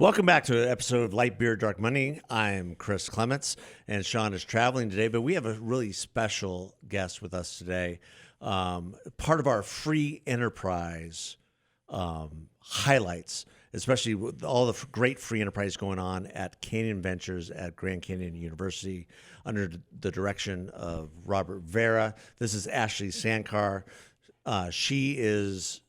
Welcome back to an episode of Light Beer, Dark Money. I'm Chris Clements, and Sean is traveling today, but we have a really special guest with us today. Part of our free enterprise highlights, especially with all the great free enterprise going on at Canyon Ventures at Grand Canyon University under the direction of Robert Vera. This is Ashley Sankar. She is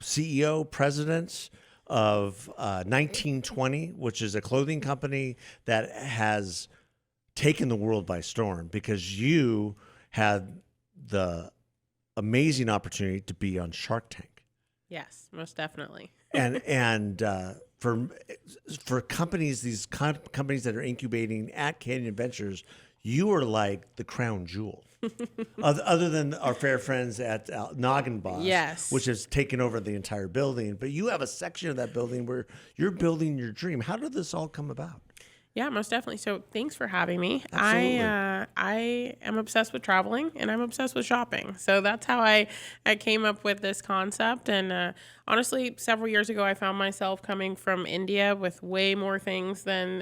CEO, president of 1920, which is a clothing company that has taken the world by storm because you had the amazing opportunity to be on Shark Tank. Yes, most definitely. and for companies, these companies that are incubating at Canyon Ventures, you are like the crown jewel. Other than our fair friends at Noggin Boss, yes, which has taken over the entire building, but you have a section of that building where you're building your dream. How did this all come about? Yeah, most definitely. So thanks for having me. Absolutely. I am obsessed with traveling and I'm obsessed with shopping. So that's how I came up with this concept. And honestly, several years ago, I found myself coming from India with way more things than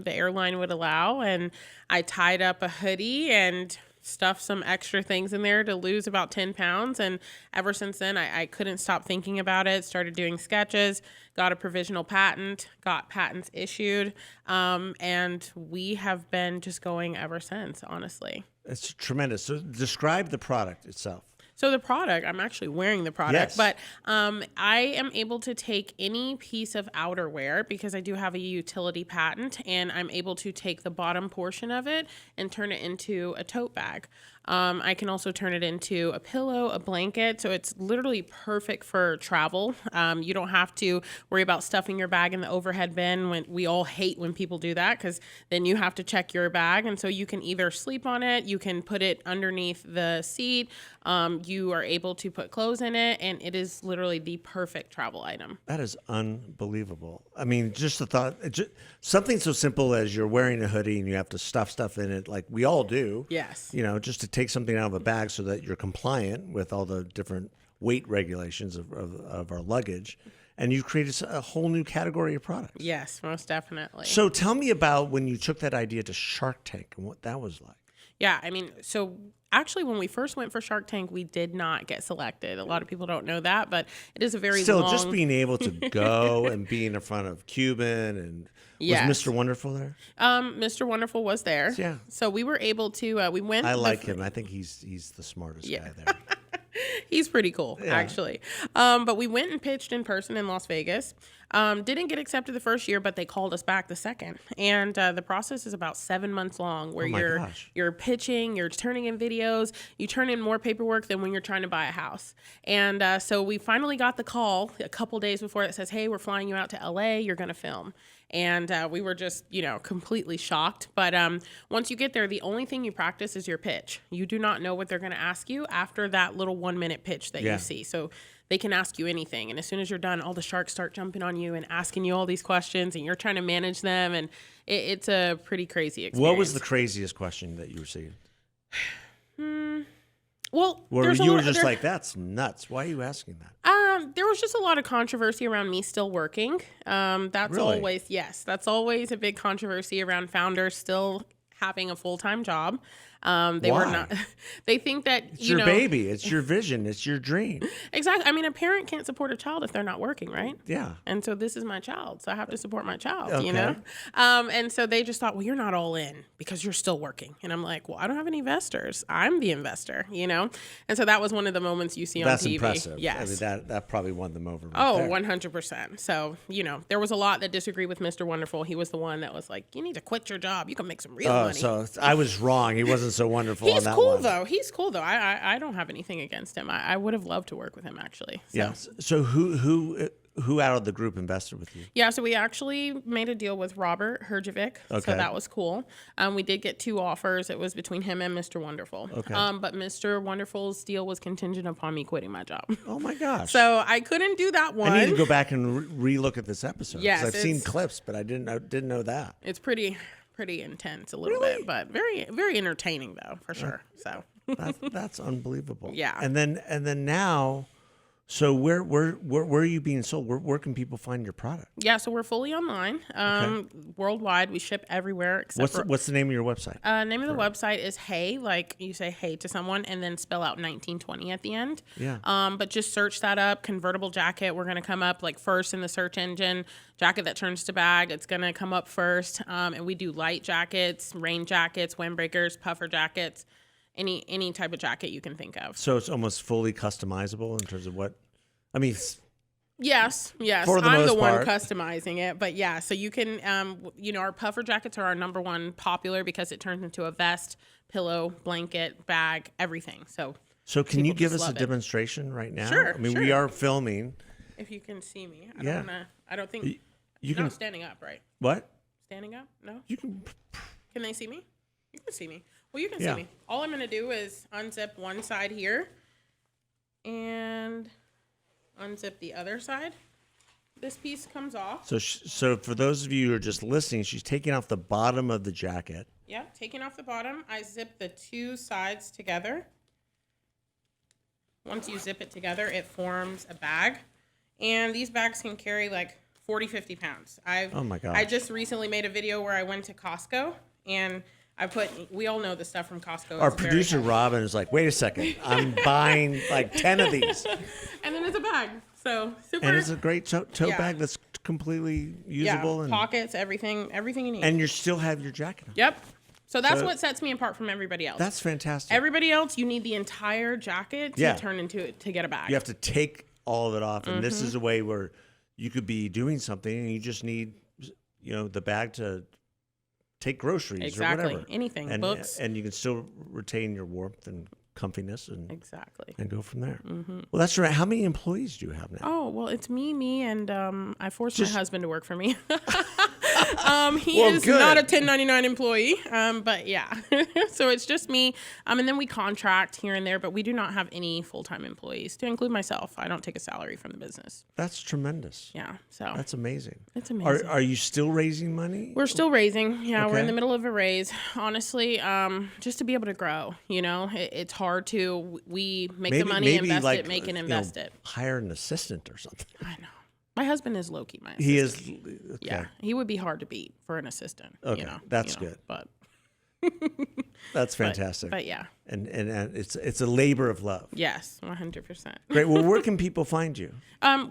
the airline would allow. And I tied up a hoodie and stuffed some extra things in there to lose about 10 pounds. And ever since then, I couldn't stop thinking about it, started doing sketches, got a provisional patent, got patents issued. And we have been just going ever since, honestly. It's tremendous. So describe the product itself. So the product, I'm actually wearing the product, Yes. but I am able to take any piece of outerwear because I do have a utility patent, and I'm able to take the bottom portion of it and turn it into a tote bag. I can also turn it into a pillow, a blanket. So it's literally perfect for travel. You don't have to worry about stuffing your bag in the overhead bin. When we all hate when people do that because then you have to check your bag. And so you can either sleep on it, you can put it underneath the seat. You are able to put clothes in it, and it is literally the perfect travel item. That is unbelievable. I mean, just the thought, something so simple as you're wearing a hoodie and you have to stuff stuff in it like we all do. Yes. You know, just to take something out of a bag so that you're compliant with all the different weight regulations of our luggage. And you've created a whole new category of products. Yes, most definitely. So tell me about when you took that idea to Shark Tank and what that was like. Yeah, I mean, so actually when we first went for Shark Tank, we did not get selected. A lot of people don't know that, but it is a very Still, long... just being able to go and being in front of Cuban and... Yes. Was Mr. Wonderful there? Mr. Wonderful was there. Yeah. So we were able to, we went... I like him. I think he's the smartest guy there. He's pretty cool, actually. But we went and pitched in person in Las Vegas. Didn't get accepted the first year, but they called us back the second. And the process is about 7 months long where you're pitching, you're turning in videos, you turn in more paperwork than when you're trying to buy a house. And so we finally got the call a couple days before that says, hey, we're flying you out to LA, you're going to film. And we were just, completely shocked. But once you get there, the only thing you practice is your pitch. You do not know what they're going to ask you after that little 1 minute pitch that you see. So they can ask you anything. And as soon as you're done, all the sharks start jumping on you and asking you all these questions, and you're trying to manage them. And it's a pretty crazy experience. What was the craziest question that you received? Well, you were just like, that's nuts. Why are you asking that? There was just a lot of controversy around me still working. That's Really? that's always a big controversy around founders still having a full-time job. They were not. They think that it's your baby, it's your vision, it's your dream. Exactly. I mean, a parent can't support a child if they're not working, right? Yeah. And so this is my child, so I have to support my child. Okay. And so they just thought, well, you're not all in because you're still working. And I'm like, well, I don't have any investors. I'm the investor. And so that was one of the moments you see on That's TV. impressive. Yes. I mean, that probably won them over. Oh, there. 100%. So, there was a lot that disagreed with Mr. Wonderful. He was the one that was like, you need to quit your job. You can make some real money. So I was wrong. He wasn't so wonderful on that cool one. though. He's cool though. I don't have anything against him. I would have loved to work with him actually. So. Yes. So who out of the group invested with you? Yeah, so we actually made a deal with Robert Herjavec. Okay. So that was cool. We did get 2 offers. It was between him and Mr. Wonderful. Okay. But Mr. Wonderful's deal was contingent upon me quitting my job. Oh my gosh. So I couldn't do that one. I need to go back and re-look at this episode. Yes, I've seen clips, but I didn't know that. It's pretty intense a little bit, but very, very entertaining though, for sure. So that's unbelievable. Yeah. And then now, So where are you being sold? Where can people find your product? Yeah, so we're fully online, worldwide. We ship everywhere except What's the name of your website? name of the website is Hey, like you say hey to someone and then spell out 1920 at the end. Yeah. But just search that up, convertible jacket. We're gonna come up like first in the search engine. Jacket that turns to bag, it's gonna come up first. And we do light jackets, rain jackets, windbreakers, puffer jackets, any type of jacket you can think of. So it's almost fully customizable in terms of what, I mean, Yes. For the I'm most the one part. customizing it, but yeah, so you can, our puffer jackets are our number one popular because it turns into a vest, pillow, blanket, bag, everything. So can you people give just us a love it. demonstration right now? Sure, I mean, sure. we are filming. If you can see me, Yeah. I don't think You no, can, standing up, right? what? Standing up? No? You can, Can they see me? You can see me. Well, you can Yeah. see me. All I'm going to do is unzip one side here and unzip the other side. This piece comes off. so for those of you who are just listening, she's taking off the bottom of the jacket. Yeah, taking off the bottom, I zip the two sides together. Once you zip it together, it forms a bag. And these bags can carry like 40, 50 pounds. Oh my gosh. I just recently made a video where I went to Costco and we all know the stuff from Costco. Our is very producer heavy. Robin is like, wait a second, I'm buying like 10 of these. And then it's a bag. So super. And it's a great tote Yeah. bag that's completely yeah, usable. pockets, everything you need. And you still have your jacket on. Yep. So that's So- what sets me apart from everybody else. That's fantastic. Everybody else, you need the entire jacket to Yeah. turn into to get a bag. You have to take all of it off. And this Mm-hmm. is a way where you could be doing something and you just need, the bag to take groceries Exactly. or whatever. Anything. And, Books. and you can still retain your warmth and comfiness and Exactly. go from there. Well, that's right. How many employees do you have now? Oh, well, it's me, and I forced my husband to work for me. He Well, is good. not a 1099 employee, but yeah. So it's just me. And then we contract here and there, but we do not have any full-time employees, to include myself. I don't take a salary from the business. That's tremendous. Yeah, so That's amazing. it's amazing. Are you still raising money? We're still raising. Yeah, we're Okay. in the middle of a raise. Honestly, just to be able to grow, it's hard to. We make the money, invest it, make and invest it. Hire an assistant or something. I know. My husband is low-key my assistant. He is. Okay. Yeah, he would be hard to beat for an assistant. Okay, that's good. But That's fantastic. but yeah, and it's a labor of love. yes, 100%. Great. Well, where can people find you?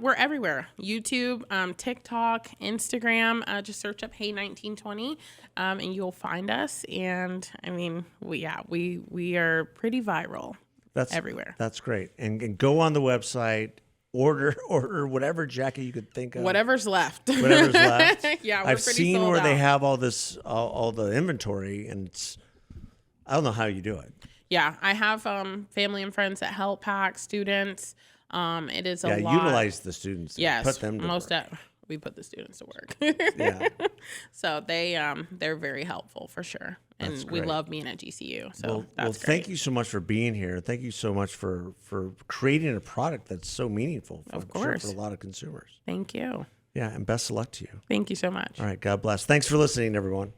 We're everywhere: YouTube, TikTok, Instagram. Just search up Hey 1920, and you'll find us. And I mean, we are pretty viral. That's Everywhere. That's great. And go on the website. Order whatever jacket you could think of. Whatever's left. Whatever's left. Yeah, we're I've pretty seen sold where they out. have all this, all the inventory, and I don't know how you do it. Yeah, I have family and friends that help pack, students. It is a lot. Utilize the students. Yes, Put them to work. We put the students to work. Yeah. So they're very helpful for sure, and That's we great. love being at GCU. So Well, that's great. thank you so much for being here. Thank you so much for creating a product that's so meaningful for, Of I'm sure, course. for a lot of consumers. Thank you. Yeah, and best of luck to you. Thank you so much. All right, God bless. Thanks for listening, everyone.